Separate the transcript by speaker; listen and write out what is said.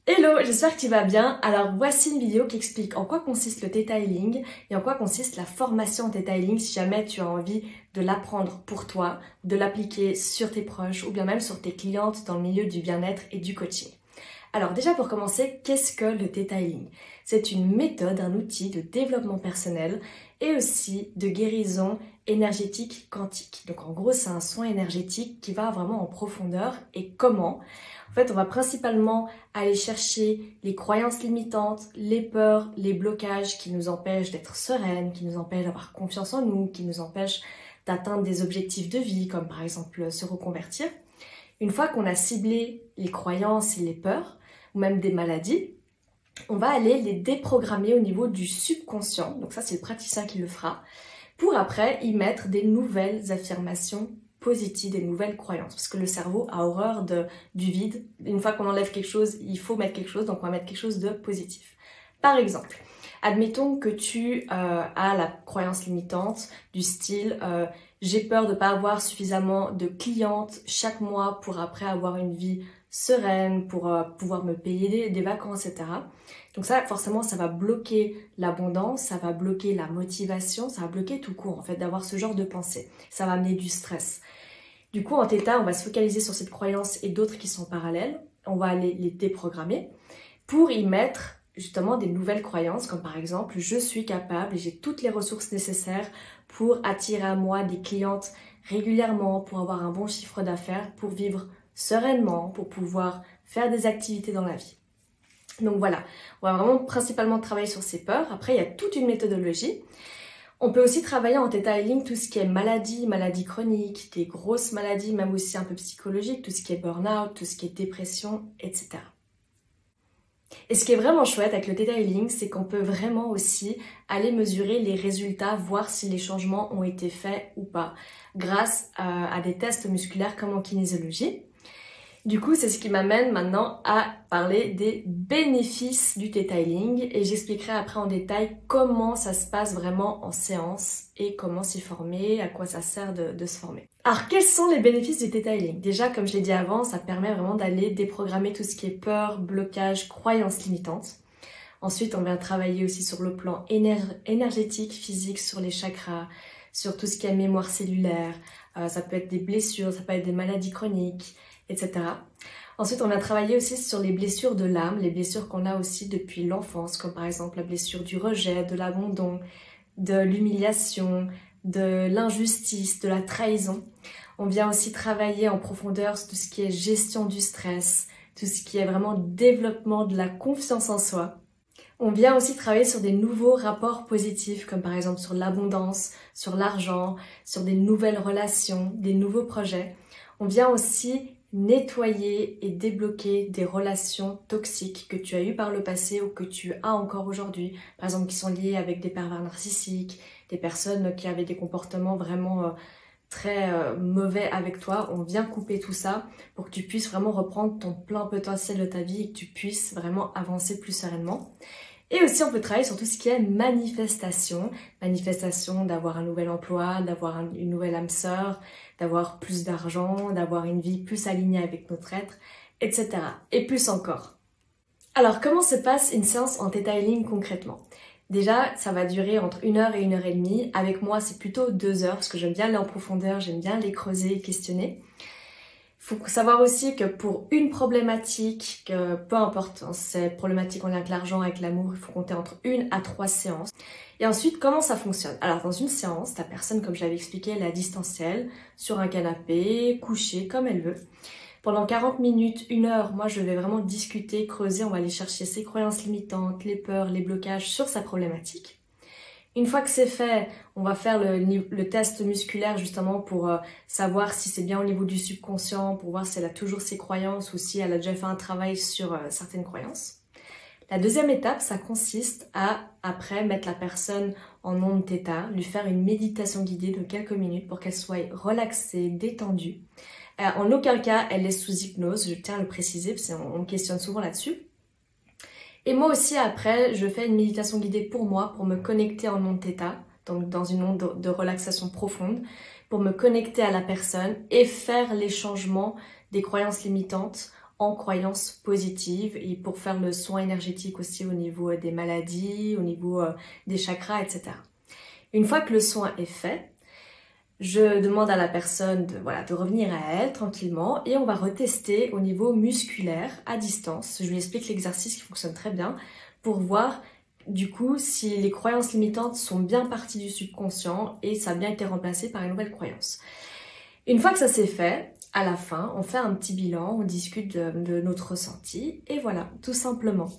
Speaker 1: Hello, j'espère que tu vas bien. Alors voici une vidéo qui explique en quoi consiste le Theta Healing et en quoi consiste la formation en Theta Healing si jamais tu as envie de l'apprendre pour toi, de l'appliquer sur tes proches ou bien même sur tes clientes dans le milieu du bien-être et du coaching. Alors déjà pour commencer, qu'est-ce que le Theta Healing? C'est une méthode, un outil de développement personnel et aussi de guérison énergétique quantique. Donc en gros, c'est un soin énergétique qui va vraiment en profondeur. Et comment? En fait, on va principalement aller chercher les croyances limitantes, les peurs, les blocages qui nous empêchent d'être sereines, qui nous empêchent d'avoir confiance en nous, qui nous empêchent d'atteindre des objectifs de vie, comme par exemple se reconvertir. Une fois qu'on a ciblé les croyances et les peurs, ou même des maladies, on va aller les déprogrammer au niveau du subconscient, donc ça c'est le praticien qui le fera, pour après y mettre des nouvelles affirmations positives, des nouvelles croyances, parce que le cerveau a horreur du vide. Une fois qu'on enlève quelque chose, il faut mettre quelque chose, donc on va mettre quelque chose de positif. Par exemple, admettons que tu as la croyance limitante du style j'ai peur de ne pas avoir suffisamment de clientes chaque mois pour après avoir une vie sereine, pour pouvoir me payer des vacances, etc. Donc ça, forcément, ça va bloquer l'abondance, ça va bloquer la motivation, ça va bloquer tout court, en fait, d'avoir ce genre de pensée. Ça va amener du stress. Du coup, en Theta, on va se focaliser sur cette croyance et d'autres qui sont parallèles. On va aller les déprogrammer pour y mettre justement des nouvelles croyances, comme par exemple, je suis capable et j'ai toutes les ressources nécessaires pour attirer à moi des clientes régulièrement, pour avoir un bon chiffre d'affaires, pour vivre sereinement, pour pouvoir faire des activités dans la vie. Donc voilà, on va vraiment principalement travailler sur ces peurs. Après, il y a toute une méthodologie. On peut aussi travailler en Theta Healing tout ce qui est maladies chroniques, des grosses maladies, même aussi un peu psychologiques, tout ce qui est burn-out, tout ce qui est dépression, etc. Et ce qui est vraiment chouette avec le Theta Healing, c'est qu'on peut vraiment aussi aller mesurer les résultats, voir si les changements ont été faits ou pas, grâce à des tests musculaires comme en kinésiologie. Du coup, c'est ce qui m'amène maintenant à parler des bénéfices du Theta Healing et j'expliquerai après en détail comment ça se passe vraiment en séance et comment s'y former, à quoi ça sert de se former. Alors, quels sont les bénéfices du Theta Healing? Déjà, comme je l'ai dit avant, ça permet vraiment d'aller déprogrammer tout ce qui est peur, blocage, croyances limitantes. Ensuite, on vient travailler aussi sur le plan énergétique, physique, sur les chakras, sur tout ce qui est mémoire cellulaire. Ça peut être des blessures, ça peut être des maladies chroniques, etc. Ensuite, on a travaillé aussi sur les blessures de l'âme, les blessures qu'on a aussi depuis l'enfance, comme par exemple la blessure du rejet, de l'abandon, de l'humiliation, de l'injustice, de la trahison. On vient aussi travailler en profondeur sur tout ce qui est gestion du stress, tout ce qui est vraiment développement de la confiance en soi. On vient aussi travailler sur des nouveaux rapports positifs, comme par exemple sur l'abondance, sur l'argent, sur des nouvelles relations, des nouveaux projets. On vient aussi nettoyer et débloquer des relations toxiques que tu as eues par le passé ou que tu as encore aujourd'hui, par exemple qui sont liées avec des pervers narcissiques, des personnes qui avaient des comportements vraiment très mauvais avec toi. On vient couper tout ça pour que tu puisses vraiment reprendre ton plein potentiel de ta vie et que tu puisses vraiment avancer plus sereinement. Et aussi, on peut travailler sur tout ce qui est manifestation. Manifestation d'avoir un nouvel emploi, d'avoir une nouvelle âme sœur, d'avoir plus d'argent, d'avoir une vie plus alignée avec notre être, etc. Et plus encore. Alors, comment se passe une séance en Theta Healing concrètement? Déjà, ça va durer entre 1 heure et 1 heure et demie. Avec moi, c'est plutôt 2 heures parce que j'aime bien aller en profondeur, j'aime bien les creuser et questionner. Il faut savoir aussi que pour une problématique, que peu importe, hein, c'est problématique en lien avec l'argent, avec l'amour, il faut compter entre 1 à 3 séances. Et ensuite, comment ça fonctionne? Alors, dans une séance, la personne, comme je l'avais expliqué, elle est à distanciel, sur un canapé, couchée, comme elle veut. Pendant 40 minutes, 1 heure, moi, je vais vraiment discuter, creuser, on va aller chercher ses croyances limitantes, les peurs, les blocages sur sa problématique. Une fois que c'est fait, on va faire le test musculaire justement pour savoir si c'est bien au niveau du subconscient, pour voir si elle a toujours ses croyances ou si elle a déjà fait un travail sur certaines croyances. La deuxième étape, ça consiste à, après, mettre la personne en onde Theta, lui faire une méditation guidée de quelques minutes pour qu'elle soit relaxée, détendue. En aucun cas, elle est sous hypnose, je tiens à le préciser, parce qu'on me questionne souvent là-dessus. Et moi aussi, après, je fais une méditation guidée pour moi, pour me connecter en onde Theta, donc dans une onde de relaxation profonde, pour me connecter à la personne et faire les changements des croyances limitantes en croyances positives et pour faire le soin énergétique aussi au niveau des maladies, au niveau des chakras, etc. Une fois que le soin est fait, je demande à la personne de revenir à elle tranquillement et on va retester au niveau musculaire à distance. Je lui explique l'exercice qui fonctionne très bien pour voir du coup si les croyances limitantes sont bien parties du subconscient et ça a bien été remplacé par une nouvelle croyance. Une fois que ça s'est fait, à la fin, on fait un petit bilan, on discute de notre ressenti et voilà, tout simplement.